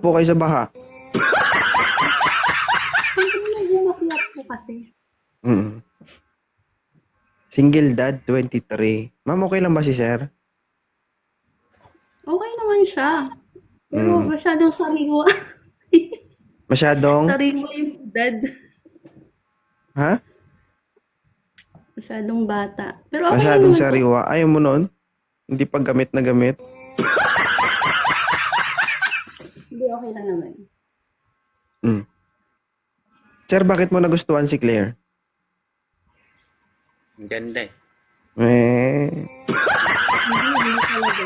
po kayo sa baha. Medyo makiyak po kasi. Mm. Single dad, 23. Ma'am, okay lang ba si sir? Okay naman siya. Pero Mm. masyadong sariwa. Masyadong? Sariwa yung edad. Ha? Masyadong bata. Pero okay lang Masyadong naman po. sariwa. Ayaw mo nun? Hindi pa gamit na gamit? Hindi, okay lang naman. Mm. Sir, bakit mo nagustuhan si Claire? Ang ganda eh. Hindi talaga.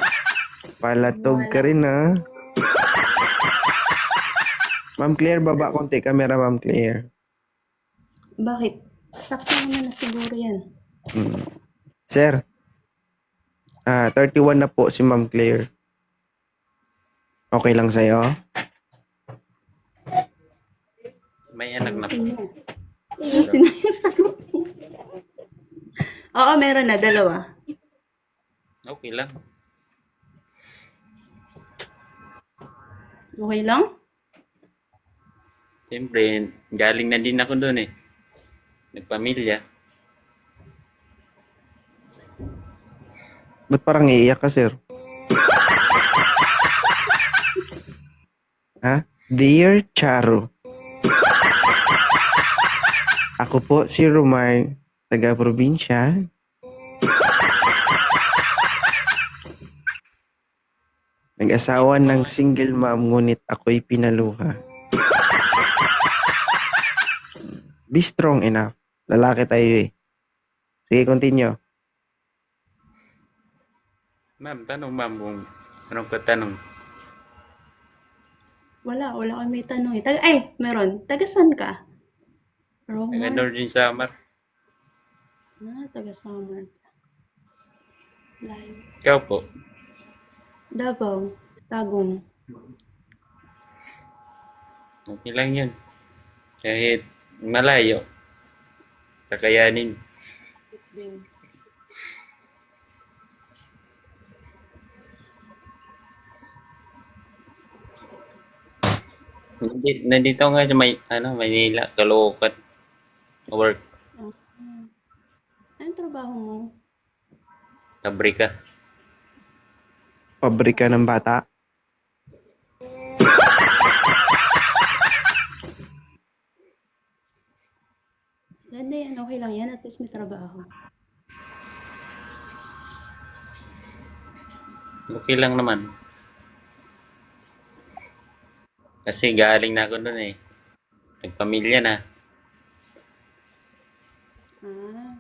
Palatog ka rin ha. Ma'am Claire, baba konti camera, Ma'am Claire. Bakit? Sakto naman na siguro yan. Mm. Sir, 31 na po si Ma'am Claire. Okay lang sa'yo? May anak na po. Ayusin na yung sagot mo. Oo, meron na. 2. Okay lang. Okay lang? Siyempre, galing na din ako doon eh. Nagpamilya. Ba't parang iiyak ka, sir? Ha? Dear Charo. Ako po si Romar, taga-probinsya. Nag-asawa ng single mom, ngunit ako'y pinaluha. Be strong enough. Lalaki tayo eh. Sige, continue. Ma'am, tanong ma'am kung anong katanong. Wala kami may tanong eh. Meron. Taga saan ka? Romar. Taga Northern Samar. Taga Summer. Layo. Ikaw po. Davao. Tagum. Okay lang yun. Kahit malayo. Kakayanin. Nandito nga sa Manila, Caloocan. Work. Anong trabaho mo? Pabrika. Pabrika ng bata. Ganda yan. Okay lang yan. At least may trabaho. Okay lang naman. Kasi galing na ako doon eh. Nagpamilya na.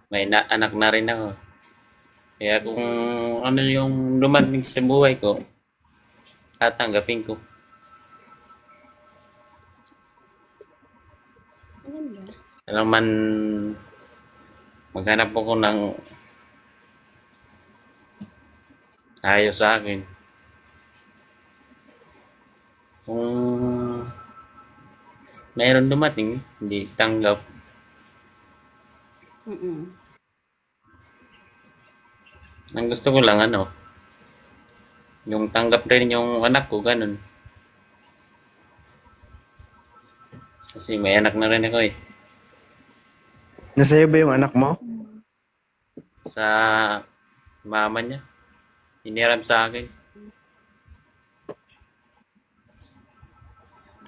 May anak na rin ako. Kaya kung ano yung dumating sa buhay ko, tatanggapin ko. Maganda. Alam man, maghanap ako ng ayos sa akin. Kung mayroon dumating, hindi tanggap. Ang gusto ko lang yung tanggap rin yung anak ko, ganun. Kasi may anak na rin ako eh. Nasa'yo ba yung anak mo? Sa mama niya. Hiniram sa akin.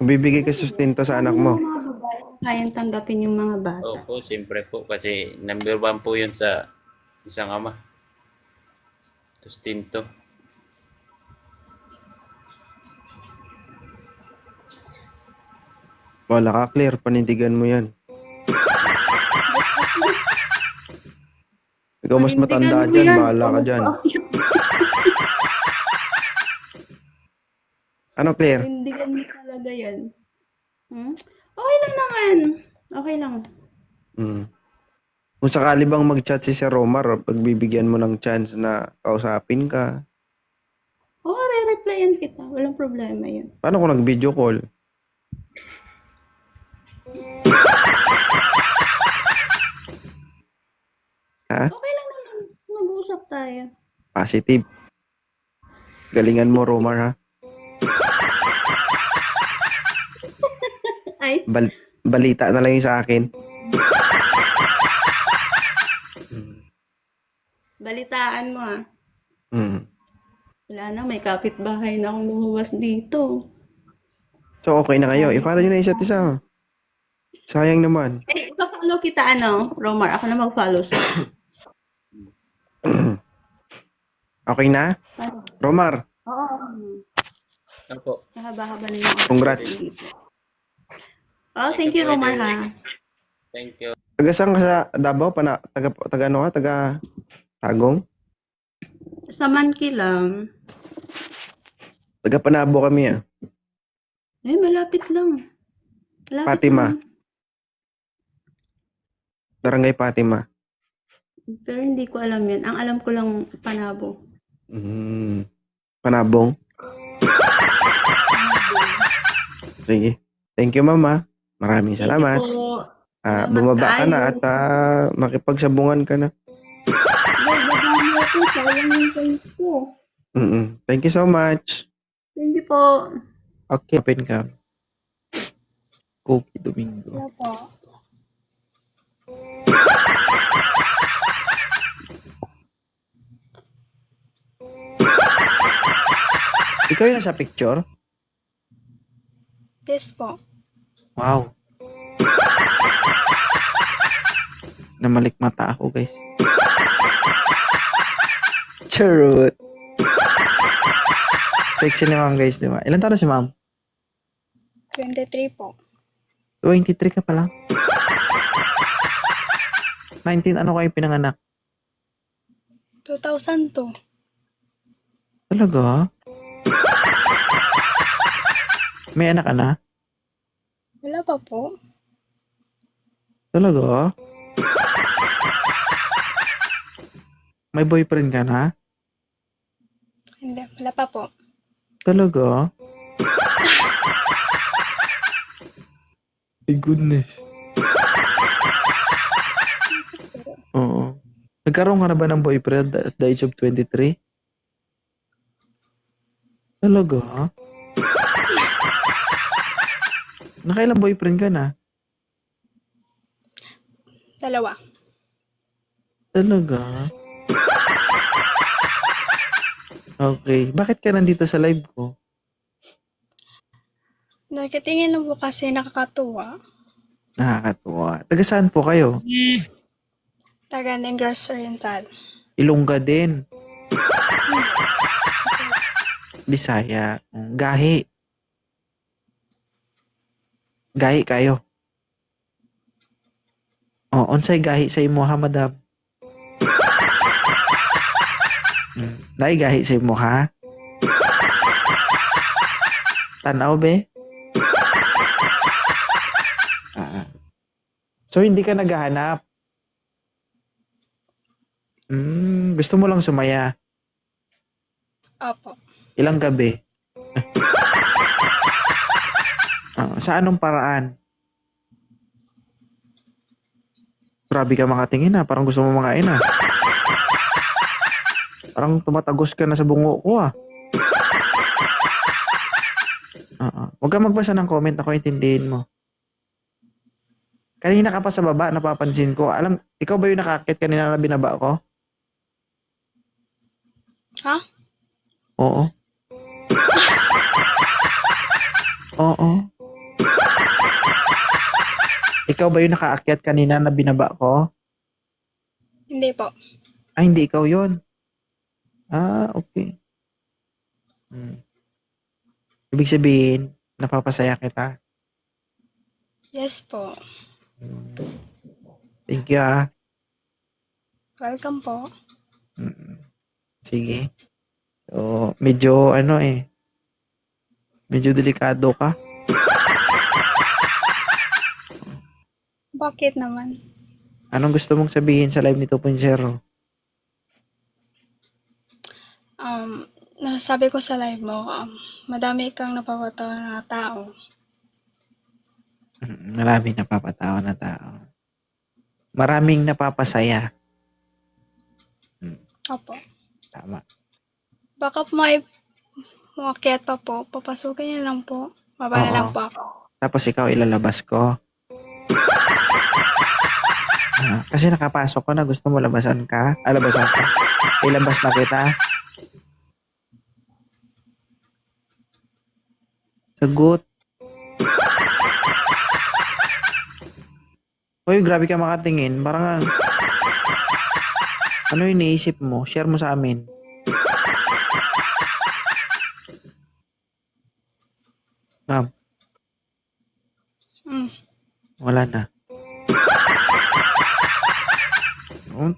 Bibigay ka sustento sa anak mo. Mga babae, kayang tanggapin yung mga bata. Opo, siyempre po. Kasi number 1 po yun sa isang ama. Sustento. Wala ka, Claire. Panindigan mo yan. Ikaw mas matanda Panindigan mo dyan. yan. Bahala ka dyan. Ano, Claire? Panindigan mo talaga yan. Okay lang naman. Okay lang. Kung sakali bang mag-chat si Sir Romar, pagbibigyan mo ng chance na kausapin ka. Oo, re-replyan kita. Walang problema yun. Paano kung nag-video call? Ha? Okay lang naman. Mag-uusap tayo. Positive. Galingan mo, Romar, ha? Ay, Balita na lang yung sa akin. balitaan mo ah. Mm. Wala na, may kapitbahay na akong lumabas dito. So, okay na kayo. I-follow nyo na isa't isa. Sayang naman. Eh, ipa-follow kita Romar. Ako na mag-follow sa'yo. Okay na? Paano? Romar, Oo. Opo. Mahaba-haba na yung oras Congrats. natin dito. Oh, thank you, Romar, ha. Thank you. taga saan ka sa Davao? Taga ano ka? Taga Tagum? Sa Mankilam, Taga Panabo kami ah. malapit lang. Malapit Fatima. lang. Barangay Fatima. Pero hindi ko alam yan. Ang alam ko lang Panabo. Panabong. Sige. Thank you, Mama. Maraming salamat. Thank you po. Bumaba ka na kaayo. at makipagsabungan ka na. Gagawin ko. Sayang yung face ko. Thank you so much. Thank you po. Okay, open ka. Cookie Domingo. Wala po. Ikaw yung nasa picture? Yes po. Wow. Namalik mata ako, guys. Charot. Sexy ni ma'am, guys, di ba? Ilan taon na si ma'am? 23 po. 23 ka pa lang. 19, ano kayo pinanganak? 2002. Talaga? May anak ka na? Wala pa po. Talaga? May boyfriend ka na? Hindi, wala pa po. Talaga? My goodness. Oo. Nagkaroon ka na ba ng boyfriend at the age of 23? Talaga? Nakailang boyfriend ka na? Dalawa. Talaga? Okay. Bakit ka nandito sa live ko? Nagkatingin lang po kasi nakakatuwa. Nakakatuwa. Taga saan po kayo? Taga Negros Oriental. Ilongga din. Bisaya. Gahi. Gahi kayo. Unsay gahi sa imo ha, madam? Dai gahi sa imo ha? Tanaw be? So hindi ka naghahanap? Gusto mo lang sumaya? Opo. Ilang gabi? Sa anong paraan? Grabe ka makatingin ha. Parang gusto mo mangain ha. Parang tumatagos ka na sa bungo ko ha. Huwag ka magbasa ng comment, ako intindihin mo. Kanina ka pa sa baba, napapansin ko. Ikaw ba yung nakakit kanina na binaba ko? Ha? Oo. Oo. Ikaw ba yung nakaakyat kanina na binaba ko? Hindi po. Hindi ikaw yun. Okay. Ibig sabihin, napapasaya kita. Yes po. Thank you Welcome po. Sige. So, medyo medyo delikado ka. Bakit naman? Anong gusto mong sabihin sa live ni 2.0? Nasabi ko sa live mo, madami kang napapatawa na tao. Maraming napapatawa na tao. Maraming napapasaya. Opo. Tama. Baka may umakyat pa po, papasukin niyo lang po. Baba na Oo. lang po ako. Tapos ikaw ilalabas ko. Kasi nakapasok ko na gusto mo labasan ka. Labasan ka. Ilabas na kita. Sagot. Uy, grabe ka makatingin. Parang ano yung iniisip mo? Share mo sa amin. Ma'am, Mm. wala na.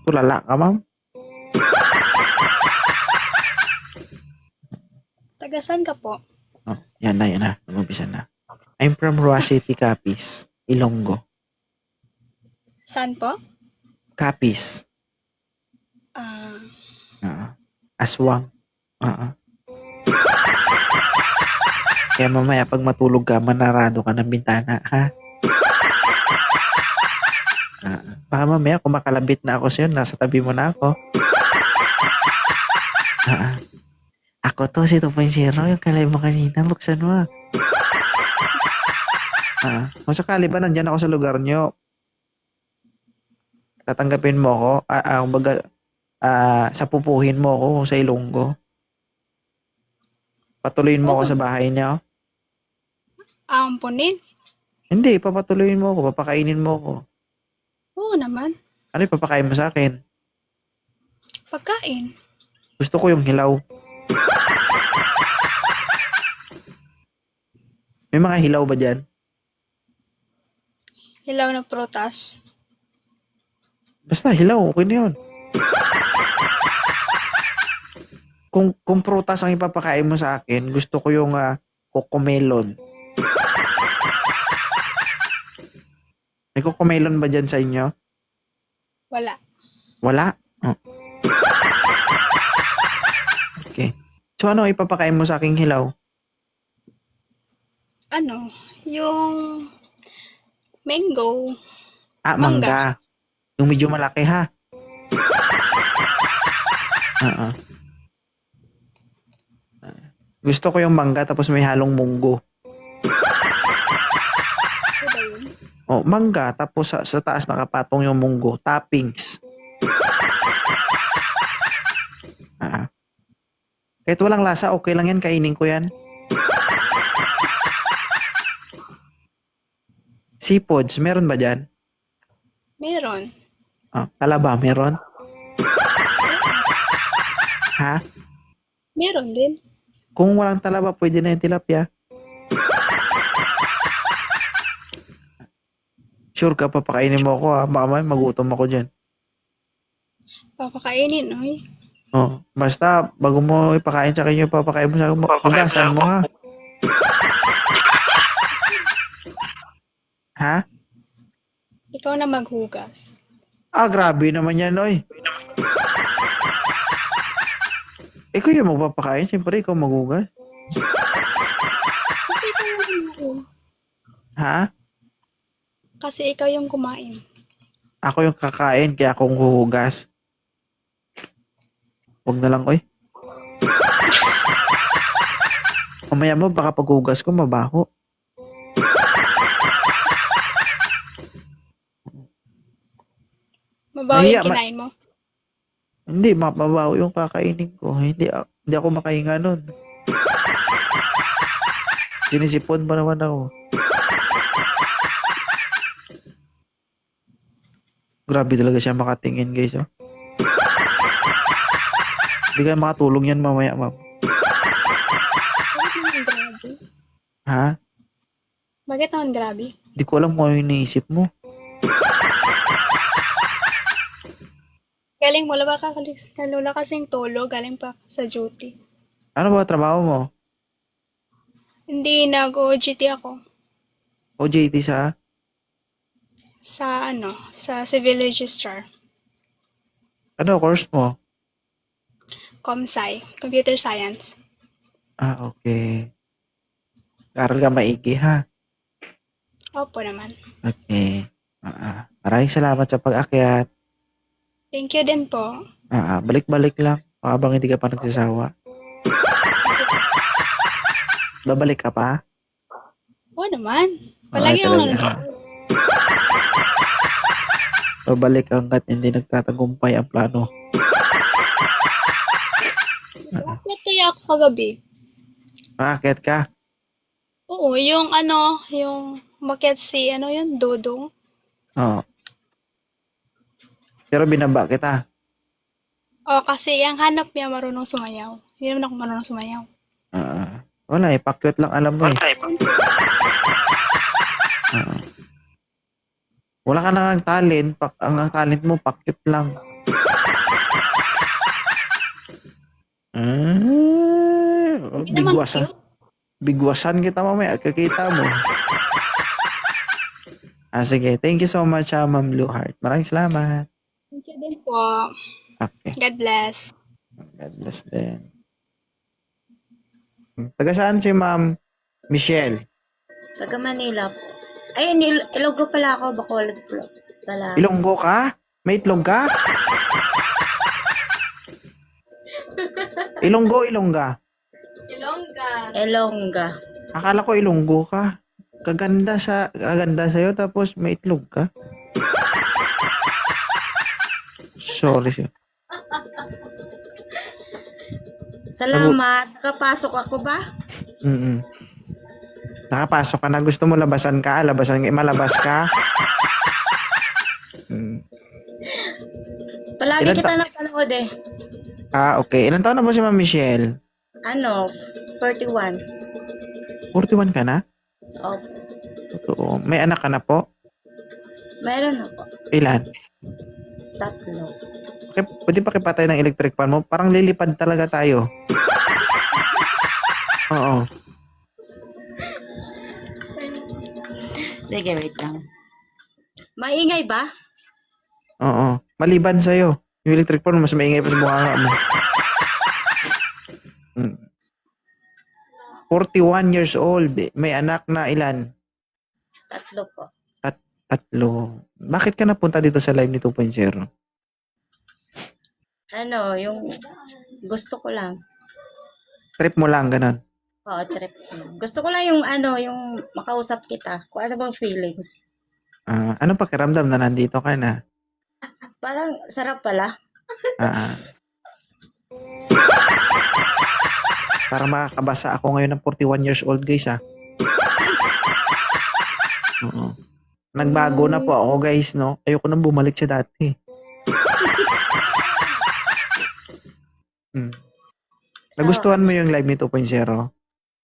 Tulala ka, ma'am? Tagasan ka po? Oh, yan na, yan na. Umpisa na. I'm from Roa City, Capiz. Ilonggo. Saan po? Capiz. Aswang. Kaya mamaya pag matulog ka, manarado ka ng bintana, ha? Baka mamaya kumakalabit na ako sa'yo, nasa tabi mo na ako. Ako to, si 2.0, yung kalay mo kanina, buksan mo. Kung sakali ba nandyan ako sa lugar nyo, tatanggapin mo ako, kumbaga, sapupuhin mo ako sa Ilonggo. Patuloyin mo ako sa bahay niyo. Aamponin? Hindi, papatuloyin mo ako, papakainin mo ako. Oo naman. Ano yung papakain mo sa akin? Pagkain. Gusto ko yung hilaw. May mga hilaw ba dyan? Hilaw na prutas. Basta hilaw, okay na yun. Kung prutas ang ipapakain mo sa akin, gusto ko yung cocomelon. May cocomelon ba dyan sa inyo? Wala. Wala? Oh. Okay. So ano ipapakain mo sa aking hilaw? Ano? Yung mango. Mangga. Yung medyo malaki, ha? Gusto ko yung mangga tapos may halong munggo. Ano ba yun? Mangga tapos sa taas nakapatong yung munggo. Toppings. Kahit walang lasa, okay lang yan. Kainin ko yan. Seafoods, meron ba dyan? Meron. Talaba, meron? Ha? Meron din. Kung walang talaba, pwede na yung tilapia. Sure ka, papakainin mo ako, ha? Baka may magutom ako dyan. Papakainin, oy. Basta, bago mo ipakain sa akin yung papakain mo sa akin, hugasan mo, ha? Ha? Ikaw na maghugas. Grabe naman yan, oy. Ikaw yung magpapakain, siyempre ikaw magugas. Kasi ikaw yung kumain. Ha? Kasi ikaw yung kumain. Ako yung kakain, kaya akong huhugas. Huwag na lang, oy. Mamaya mo, baka paghugas ko, mabaho. Mabaho Nahiya, yung kinain mo. Hindi, mabaho yung kakainin ko. Hindi ako makahinga nun. Sinisipon pa naman ako. Grabe talaga siya makatingin, guys. Hindi ka makatulog yan mamaya, ma'am. Bakit naman grabe? Ha? Bakit naman grabe? Hindi ko alam kung ano yung iniisip mo. Galing mo, wala ka kalula kasing tulog, galing pa sa duty. Ano ba trabaho mo? Hindi, nag-OJT ako. OJT sa? Sa civil registrar. Ano course mo? ComSci, Computer Science. Okay. Aral ka maigi, ha? Opo naman. Okay. Maraming salamat sa pag-akyat. Thank you din po. Balik-balik lang. Habang hindi ka pa nagsasawa. Babalik ka pa? Oo naman. Palagi ako talaga. nanonood. Babalik hanggat hindi nagtatagumpay ang plano. Bakit kaya ako kagabi? Bakit ka? Oo, yung umakyat si, yun, Dodong. Oo. Pero binaba kita. O, kasi ang hanap niya marunong sumayaw. Hindi naman ako marunong sumayaw. Wala eh, pakyut lang alam mo eh. Oo. Wala ka nang talent, ang talent mo pakyut lang. Hindi naman Bigwasan. cute. Bigwasan kita mamaya, kakita mo. Sige. Thank you so much, Ma'am Blue Heart. Maraming salamat. Thank you din po. Okay. God bless. God bless din. Taga saan si Ma'am Michelle? Taga Manila po. Ay, Ilonggo pala ako, Bacolod po. Pala. Ilonggo ka? May itlog ka? Ilonggo, Ilongga. Elongga. Akala ko Ilonggo ka. Kaganda sa'yo tapos may itlog ka. Sorry siya. Salamat. Nakapasok ako ba? Nakapasok ka na. Gusto mo labasan ka? Malabas ka? Palagi Ilan kita napanood eh. Okay. Ilan taon na ba si Ma'am Michelle? 41. 41 ka na? Oh, Totoo. May anak ka na po? meron ako. Ilan? 3. Okay, pwede pa kipatay ng electric fan mo? Parang lilipad talaga tayo. Oo. Sige, wait lang. Maingay ba? Oo. Maliban sa'yo. Yung electric fan mo, mas maingay pa sa bunganga mo. 41 years old. May anak na ilan? 3 po. 3. Bakit ka napunta dito sa live ni 2.0? Yung gusto ko lang. Trip mo lang, ganun. Oo, trip ko lang. Gusto ko lang yung makausap kita. Kung ano bang feelings. Anong pakiramdam na nandito ka na? Parang sarap pala. Para makakabasa ako ngayon ng 41 years old, guys, Oo. Nagbago na po ako, guys, no? Ayoko nang bumalik sa dati. Nagustuhan mo yung live ni 2.0?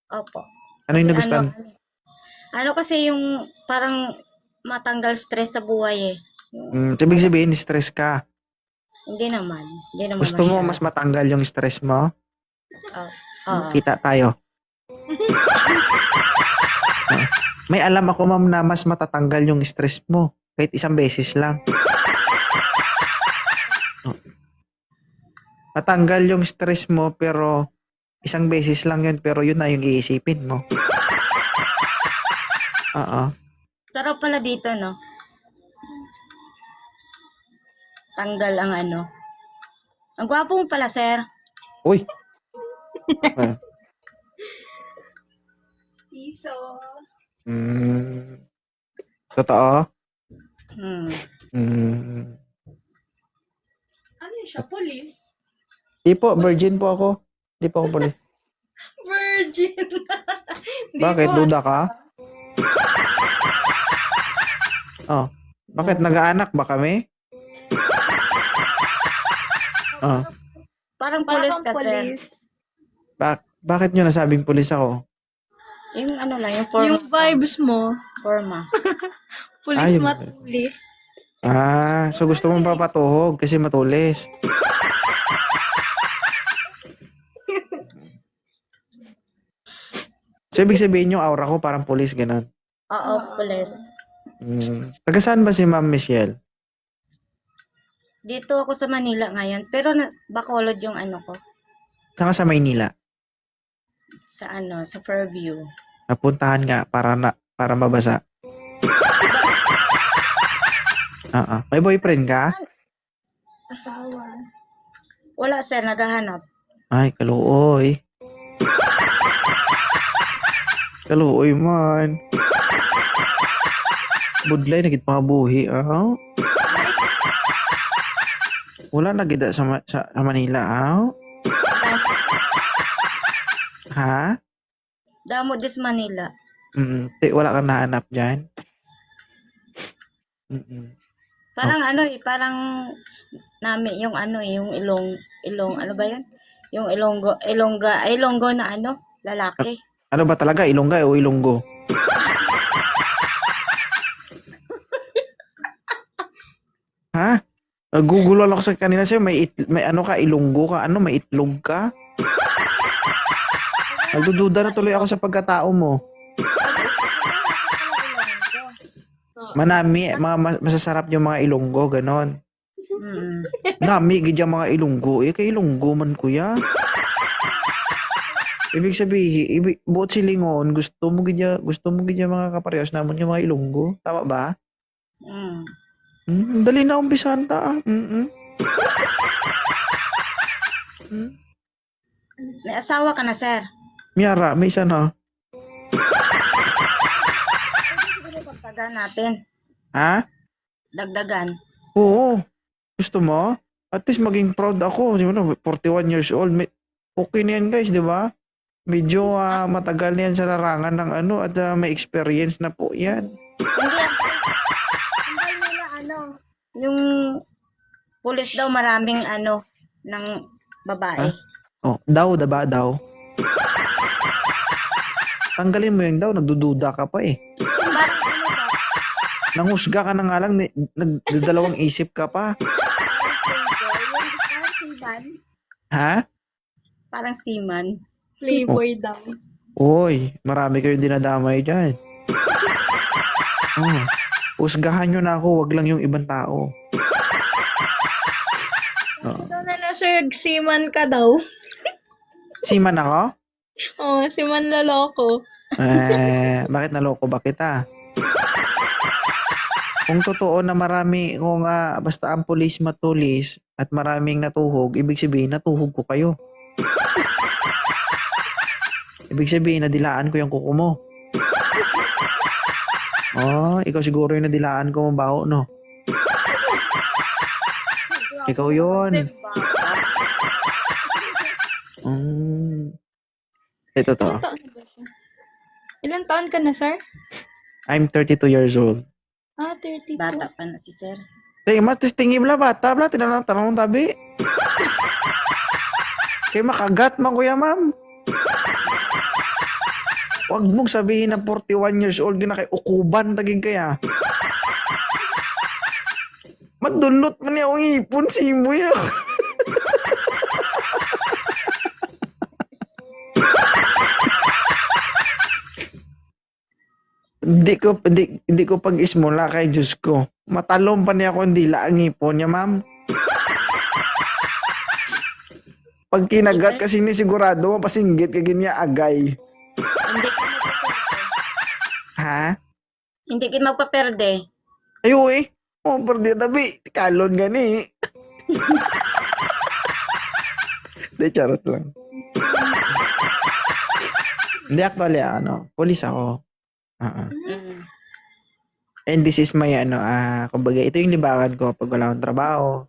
Opo. Ano yung Kasi nagustuhan? kasi yung parang matanggal stress sa buhay eh. Ibig sabihin, stress ka. Hindi naman. Gusto mo mas matanggal yung stress mo? Oo. Kita tayo. May alam ako, ma'am, na mas matatanggal yung stress mo. Kahit isang beses lang. Matanggal yung stress mo, pero isang beses lang yun, pero yun na yung iisipin mo. Oo. Sarap pala dito, no? Tanggal ang Ang gwapo mo pala, sir. Uy! Piso. Totoo? Ano yun siya? Police? Di po, virgin po ako. Di po ako pulis. Virgin. Bakit? Duda ka? Bakit? Nag-aanak ba kami? Parang pulis ka, sir. Bakit nyo nasabing pulis ako? Yung lang, yung forma. Yung vibes mo. Forma. Police Yung- matulis. So gusto mong papatuhog kasi matulis. So ibig sabihin yung aura ko parang pulis, ganun. Oo, pulis. Taga saan ba si Ma'am Michelle? Dito ako sa Manila ngayon. Pero Bacolod yung ko. Saka sa Maynila. Sa sa Fairview. Napuntahan nga para mabasa. May boyfriend ka? Asawa. Wala, sir. Naghahanap. Ay, kaluoy. Kaluoy man. Budlay na gid pangabuhi, aw. Wala na gid sa Manila, aw. Ha? Damo dis Manila. Wala kang nahanap dyan? Parang parang nami yung yung ilong, ano ba yun? Yung Ilonggo na lalaki. Ano ba talaga? Ilongga o Ilonggo? Ha? Nagugulo ako sa kanina sa'yo. May ano ka? Ilonggo ka? Ano? May itlog ka? Nagdududa na tuloy ako sa pagkatao mo. Manami, masasarap yung mga Ilonggo, ganon. Nami, gid yung mga Ilonggo. Kay Ilonggo man kuya. Ibig sabihin, buot silingon, gusto mo gid yung mga kaparehas namon yung mga Ilonggo. Tama ba? Dali na umpisahan ta. May asawa ka na, sir? Miara, may isa na. Dagdagan natin. Ha? Dagdagan. Oo. Gusto mo? At least maging proud ako. 41 years old. Okay na yan guys, di ba? Medyo matagal na yan sa larangan ng at may experience na po yan. Hindi nila yung pulis daw maraming ng babae. Daw, diba? Daw. Tanggalin mo yung daw, nagdududa ka pa eh. Nanghusga ka na nga lang, nagdadalawang isip ka pa. Ha? Parang seaman. Playboy daw. Oy, marami kayong dinadamay dyan. Husgahan nyo na ako, wag lang yung ibang tao. Ikaw na lang, sir, siman ka daw. Siman ako? Oo, siman loloko. Bakit naloko ba kita? Kung totoo na marami, kung basta ang pulis matulis at maraming natuhog, ibig sabihin natuhog ko kayo. Ibig sabihin nadilaan ko yung kuko mo. Ikaw siguro yung nadilaan ko mabaho, no? Ikaw yun. Ito to. Ilan taon ka na, sir? I'm 32 years old. 32. Bata pa na si sir. Matis tingin mo bata, tinanong tabi. Kaya makagat man kuya ma'am. Huwag mong sabihin na 41 years old na kay ukuban taging kaya. Madulot man niya ang ipon si mo yan. Hindi ko pag-ismula kay Diyos ko. Matalom pa niya kung dila ang ipon niya, ma'am. Pag kinagat kasi ni sigurado mapasinggit kay niya agay. Hindi ka magpaperde. Ha? Hindi ka magpaperde. Ayo eh. Perde tabi. Kalon gani. Hindi, charot lang. Hindi, actually, police ako. And this is my, kumbaga, ito yung libangan ko pag wala akong trabaho.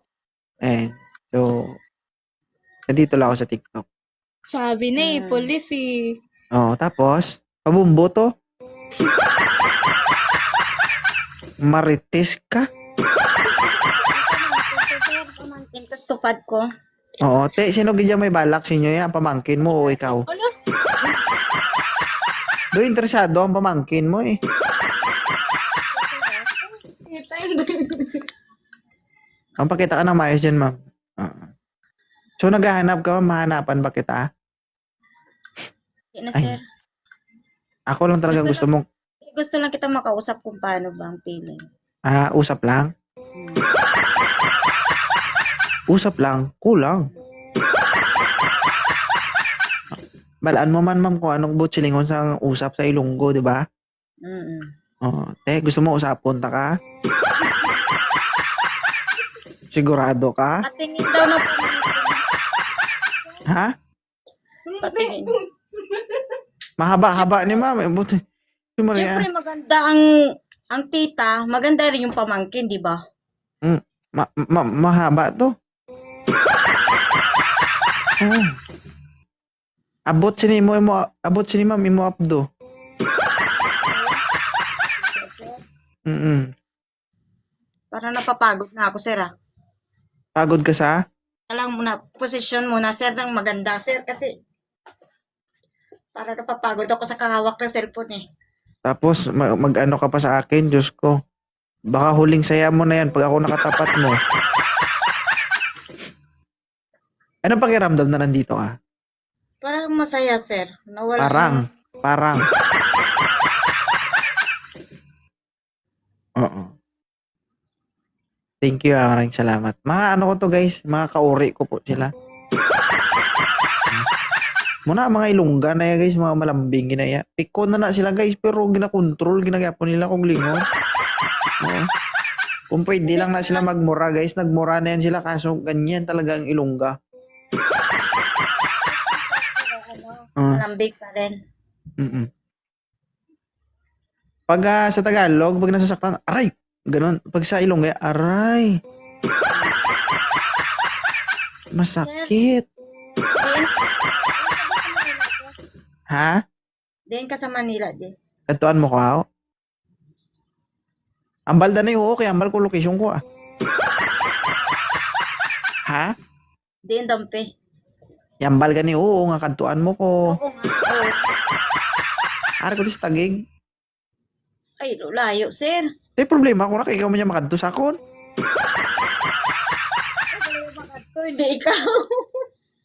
And, so, nandito lang ako sa TikTok. Sabi na police eh. Tapos, pabumbo to. Marites ka? Pamangkin ko, tupad ko. Sino gidya may balak sa inyo yan? Pamangkin mo o ikaw? Ano? Do interesado ang pamangkin mo eh. Ang pakita ka ng mayos dyan, ma'am. So, naghahanap ka, mahanapan ba kita? Yan na, sir. Ako lang talaga gusto mong, Gusto lang kita makausap kung paano ba ang feeling. usap lang? Usap lang? Kulang. Balaan mo man, ma'am, kung anong butchilingon sa usap sa Ilonggo, di ba? Gusto mo usapon ta ka? Sigurado ka? Patingin daw ng pamangkin. Ha? Patingin. Mahaba-haba ni ma'am. Buti. Si Maria. Siyempre maganda ang tita, maganda rin yung pamangkin, di ba? Mahaba to. Oh. Abot sini ma'am imo abdo. Para napapagod na ako, sir, ah. Pagod ka sa? Alam mo na, posisyon mo na, sir, ng maganda, sir, kasi para napapagod ako sa kahawak ng cellphone, eh. Tapos mag-ano ka pa sa akin, Diyos ko. Baka huling saya mo na yan pag ako nakatapat mo. Anong pakiramdam na nandito ka? Parang masaya, sir. Nawala Parang. Oo. Thank you, maraming salamat. Mga ano ko to guys, mga kauri ko po sila. Muna mga ilungga na ya guys, mga malambing ginaya. Piko na sila guys, pero ginakontrol, ginagyapo nila kung lingon. Oo. Kung pwede lang na sila magmura guys, nagmura na yan sila kaso ganyan talaga ang ilungga. Malambig pa rin. Pag sa Tagalog, pag nasasaktan, aray! Ganon. Pag sa Ilongga, aray! Masakit. Ha? Diyan ka sa Manila, di. Katuan mo ko ako? Ambal na yung okay, ambal ko location ko ah. Ha? Diyan dampe. Yambal ka ni oo nga kantuan mo ko. Oo nga. Ari ko sa tagig. Ay, layo, sir. May problema ko na kay ikaw mo niya makanto sa akon. Hindi ikaw.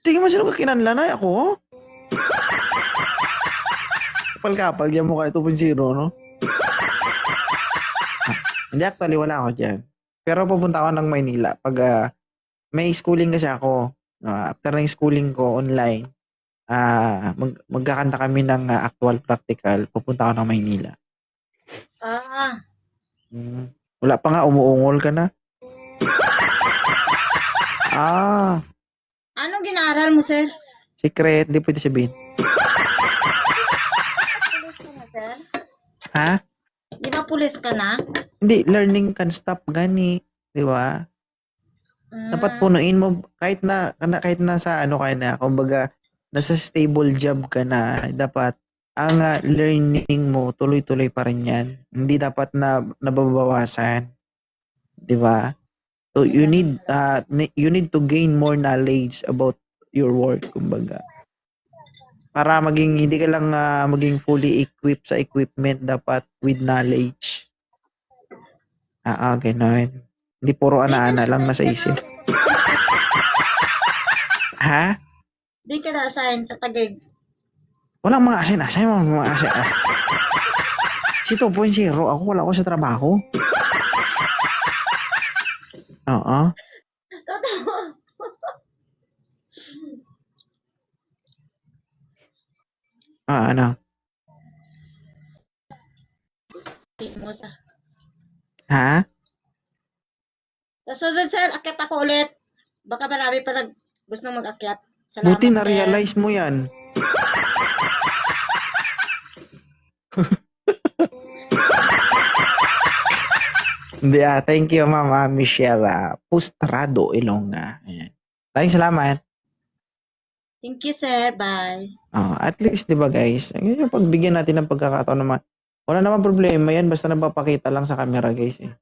Sige mo sino ka kinanlanay ako. Kapal-kapal dyan mo ka 2.0 no? Hindi actually wala ako dyan. Pero pupunta ako ng Maynila pag may schooling kasi ako. After ng schooling ko online, magkakanta kami ng actual practical. Pupunta ako ng Maynila. Wala pa nga, umuungol ka na. Anong ginaaral mo, sir? Secret, di pwede sabihin. Pulis ka na, sir? Ha? Di ba pulis ka na? Hindi, learning can stop gani. Di ba? Dapat punuin mo, kahit na sa ano ka na, kumbaga, nasa stable job ka na, dapat, ang learning mo, tuloy-tuloy pa rin yan. Hindi dapat na nababawasan. Di ba? So, you need to gain more knowledge about your work, kumbaga. Para hindi ka lang maging fully equipped sa equipment, dapat with knowledge. Ganun. Hindi puro ana-ana lang nasa isip. Ha? Di ka na-assign sa Taguig. Walang mga asin-asin, mga asin-asin. Si 2.0, ako wala ko sa trabaho. Oo. Totoo. Ano? Di mo sa. Ha? So, sir, akyat ako ulit. Baka marami pa gustong mag-akyat. Salamat, Buti sir. na-realize mo yan. Hindi thank you Mama Michelle Pustrado Ilongga. Ayan. Maraming salamat. Thank you, sir. Bye. At least 'di ba guys, yung pagbigyan natin ng pagkakataon naman. Wala namang problema yan basta napapakita lang sa camera guys eh.